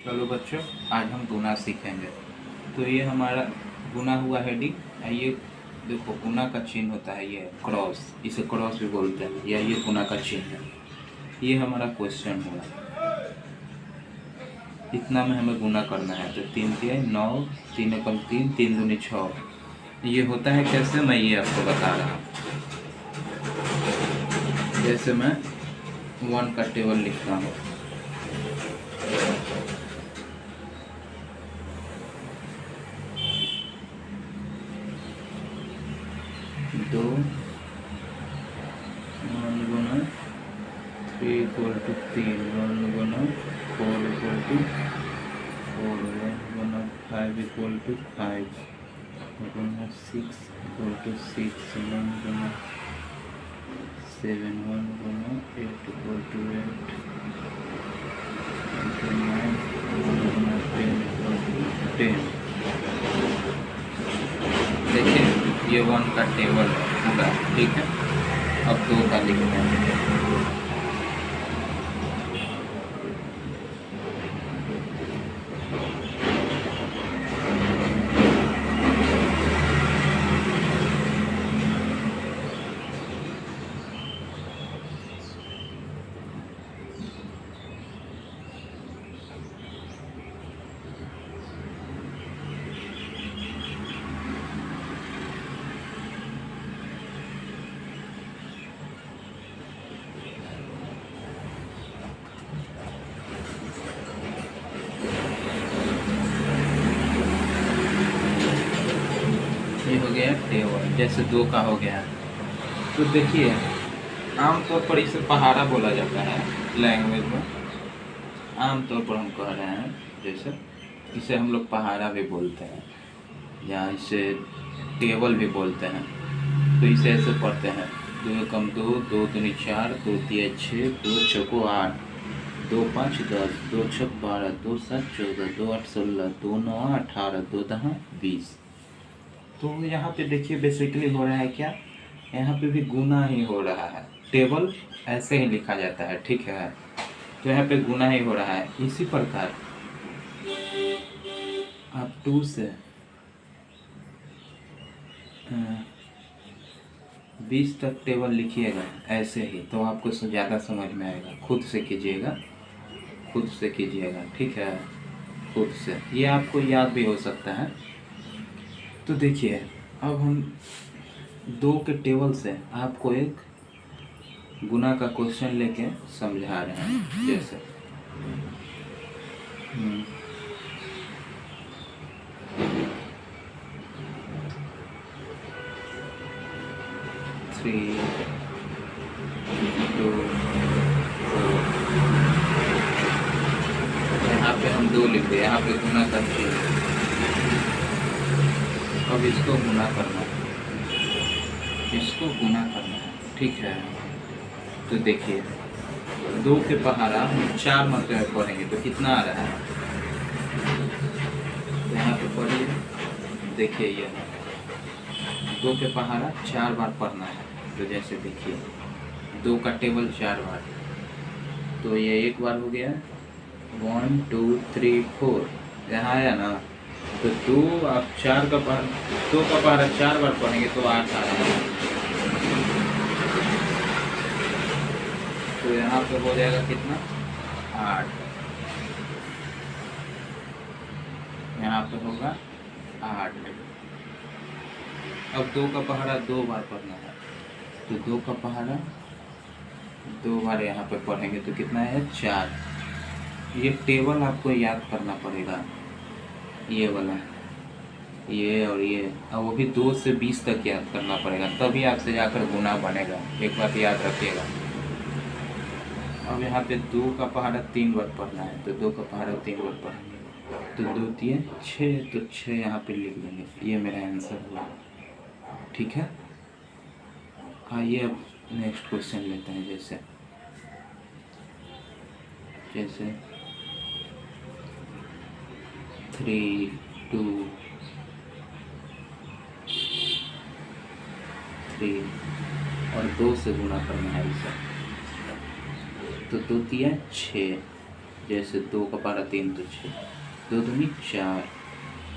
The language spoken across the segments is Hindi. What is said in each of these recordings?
चलो बच्चों, आज हम गुना सीखेंगे। तो ये हमारा गुना हुआ हेडिंग। ये देखो, गुना का चिन्ह होता है, ये क्रॉस, इसे क्रॉस भी बोलते हैं, या ये गुना का चिन्ह है। ये हमारा क्वेश्चन हुआ, इतना में हमें गुना करना है। तो 3 3 9, 3 एकम 3, 3 दूनी 6। ये होता है कैसे, मैं ये आपको बता रहा हूँ। जैसे मैं 1 का टेबल लिखता हूँ, 2 1 गुना 3 इक्वल टू 3, 1 गुना 4 इक्वल टू 4, 1 गुना 5 इक्वल टू 5, गुना 6 इक्वल टू 6, 1 गुना 7, 1 गुना 8 इक्वल टू 8, 9, 1 गुना 10 इक्वल टू 10। देखिए, ये 1 का टेबल है पूरा, ठीक है। अब 2 का लिखते हैं। ये हो गया टेबल, जैसे 2 का हो गया। तो देखिए, आमतौर पर इसे पहाड़ा बोला जाता है लैंग्वेज में। आमतौर पर हम कह रहे हैं, जैसे इसे हम लोग पहाड़ा भी बोलते हैं, या इसे टेबल भी बोलते हैं। तो इसे ऐसे पढ़ते हैं, 2 एकम 2, 2 दूनी 4, 2 तिया 6, 2 चौको 8, 2 5 10, 2 छक 12, 2 7 14, 2 8 16, 2 9 18, 2 10 20। तो यहाँ पे देखिए, बेसिकली हो रहा है क्या, यहाँ पे भी गुना ही हो रहा है। टेबल ऐसे ही लिखा जाता है, ठीक है। तो यहाँ पे गुना ही हो रहा है। इसी प्रकार आप 2 से 20 तक टेबल लिखिएगा ऐसे ही, तो आपको ज़्यादा समझ में आएगा। खुद से कीजिएगा, खुद से कीजिएगा, ठीक है। खुद से ये आपको याद भी हो सकता है। तो देखिए, अब हम 2 के टेबल से आपको एक गुना का क्वेश्चन लेके समझा रहे हैं। जैसे 3 2 4, यहाँ पे हम 2 लिख दिए, यहाँ पे गुना का 3। अब इसको गुना करना है, इसको गुना करना है, ठीक है। तो देखिए, 2 के पहाड़ा हम 4 मरतबे पढ़ेंगे तो कितना आ रहा है, यहाँ पे पढ़िए। देखिए, ये 2 के पहाड़ा 4 बार पढ़ना है। तो जैसे देखिए, 2 का टेबल 4 बार, तो ये 1 बार हो गया, 1 2 3 4, यहाँ आया ना। तो 2 आप 4 का पहाड़ा, 2 का पहाड़ा 4 बार पढ़ेंगे तो 8 आ रहा है। तो यहाँ पे हो जाएगा कितना, 8। यहाँ पे होगा 8। अब 2 का पहाड़ा 2 बार पढ़ना है, तो 2 का पहाड़ा 2 बार यहाँ पे पढ़ेंगे तो कितना है, 4। ये टेबल आपको याद करना पड़ेगा, ये वाला, ये और ये, और वो भी 2 से 20 तक याद करना पड़ेगा, तभी आपसे जाकर गुना बनेगा। एक बात याद रखिएगा। अब यहाँ पे 2 का पहाड़ा 3 बार पढ़ना है, तो 2 का पहाड़ा 3 बार पढ़ेंगे, तो 2 3 6, तो 6 यहाँ पे लिख लेंगे। ये मेरा आंसर हुआ, ठीक है। आइए अब नेक्स्ट क्वेश्चन लेते हैं। जैसे 3 2 3 और 2 से गुना करना है इसे, तो 2 तिया 6, जैसे 2 का पारा 3 तो 6, 2 दूनी 4,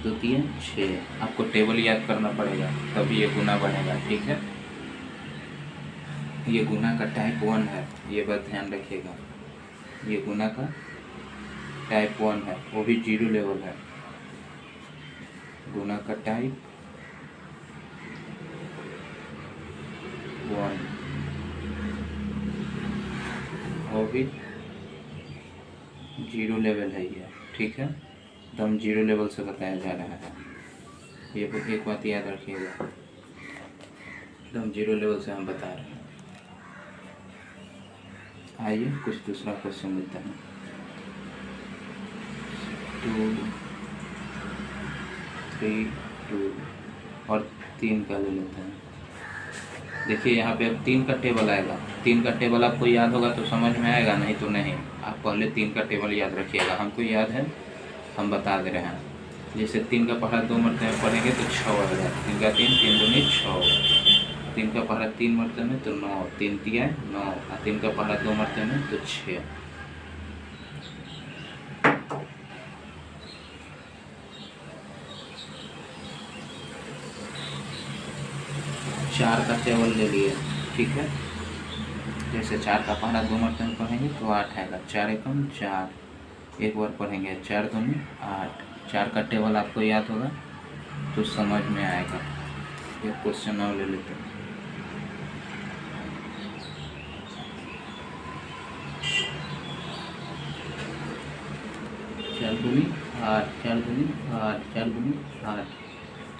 2 3 6। आपको टेबल याद करना पड़ेगा तभी ये गुना बनेगा, ठीक है। ये गुना का टाइप 1 है, ये बात ध्यान रखिएगा। ये गुना का टाइप 1 है, वो भी 0 लेवल है। गुना का टाइप 1, वो भी 0 लेवल है ये, ठीक है। एकदम 0 लेवल से बताया जा रहा है। ये एक बात याद रखिएगा, एकदम 0 लेवल से हम बता रहे हैं। आइए कुछ दूसरा क्वेश्चन लेते हैं। 2 3 2 और 3 का ले लेते हैं। देखिए यहाँ पे अब 3 का टेबल आएगा। 3 का टेबल आपको याद होगा तो समझ में आएगा, नहीं तो नहीं। आप पहले 3 का टेबल याद रखिएगा, हमको याद है, हम बता दे रहे हैं। जैसे 3 का पहाड़ा 2 मरते में पढ़ेंगे तो 6 आएगा। 3 का 3, 3 दूनी 6। 3 का पहाड़ा 3 मरते में तो 9, 3 तिया 9, और 3 का पहाड़ा 2 मरते में तो 6। चार का टेबल ले लिए, ठीक है। जैसे 4 का पहाड़ा 2 मरते में पढ़ेंगे तो 8 आएगा। 4 एकम 4, एक बार पढ़ेंगे 4 दूनी 8। 4 का टेबल आपको याद होगा तो समझ में आएगा। ये क्वेश्चन और ले लेते हैं। चार दूनी 8, 4 दूनी 8, 4 दूनी 8।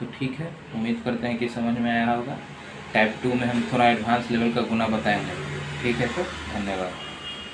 तो ठीक है, उम्मीद करते हैं कि समझ में आया होगा। टाइप 2 में हम थोड़ा एडवांस लेवल का गुना बताएंगे, ठीक है। तो धन्यवाद।